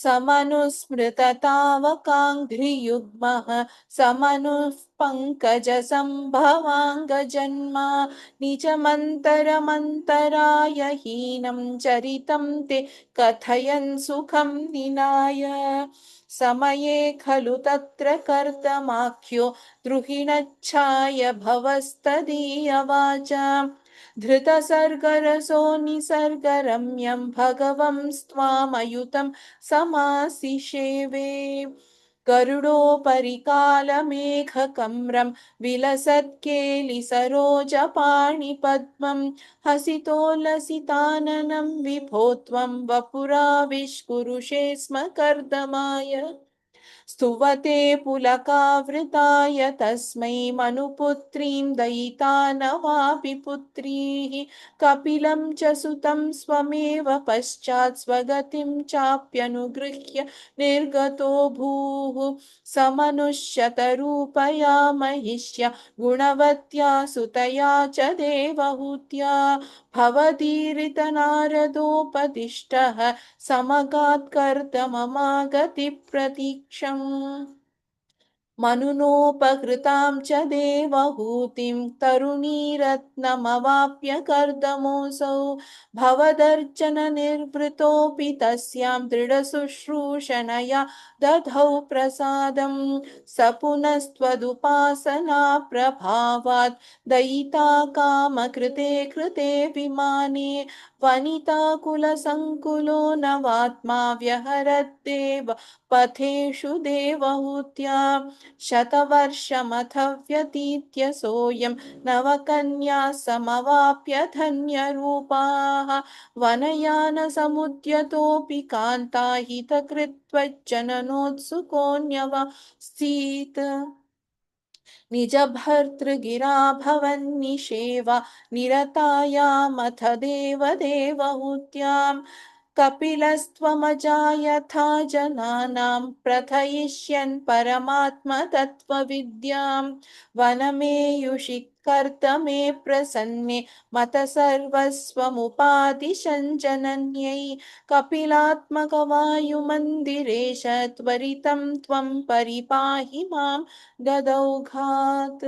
समनुस्मृततावकाङ्घ्रियुग्मः समनुः पङ्कजसम्भवाङ्गजन्मा निजमन्तरमन्तराय हीनं चरितं ते कथयन् सुखं निनाय समये खलु तत्र कर्दमाख्यो द्रुहिणच्छाय भवस्तदीयवाचा धृतसर्गरसो निसर्गरम्यं भगवंस्त्वामयुतं समासिषेवे गरुडोपरि कालमेघकम्रं विलसत्केलिसरोजपाणिपद्मं हसितोल्लसिताननं विभो त्वं वपुराविष्कुरुषे स्म कर्दमाय स्तुवते पुलकावृताय तस्मै मनुपुत्रीं दयितानवापि पुत्रीः कपिलं च सुतं स्वमेव पश्चात् स्वगतिं चाप्यनुगृह्य निर्गतो भूः समनुष्यतरूपया महिष्या गुणवत्या सुतया च देवहूत्या भवदीरितनारदोपदिष्टः समगात्कर्दममागतिप्रतीक्षम् मनुनोपहृतां च देवहूतिं तरुणीरत्नमवाप्य कर्दमोऽसौ भवदर्चननिर्वृतोऽपि तस्यां दृढशुश्रूषणया दधौ प्रसादं स पुनस्त्वदुपासना प्रभावात् दयिता कामकृते कृते विमाने वनिताकुलसङ्कुलो नवात्मा व्यहरद्देव पथेषु देवहूत्या शतवर्षमथ व्यतीत्य सोऽयं नवकन्या समवाप्य धन्यरूपाः वनयानसमुद्यतोऽपि कान्ताहितकृत्वज्जननोत्सुकोऽन्यवसीत् निजभर्तृगिरा भवन्निषेवा निरतायामथ देवदेवहूत्याम् कपिलस्त्वमजायथा जनानां प्रथयिष्यन् परमात्मतत्त्वविद्यां वनमेयुषि कर्दमे प्रसन्ने मत सर्वस्वमुपादिशन् जनन्यै कपिलात्मकवायुमन्दिरेश त्वरितं त्वं परिपाहि मां गदौघात्।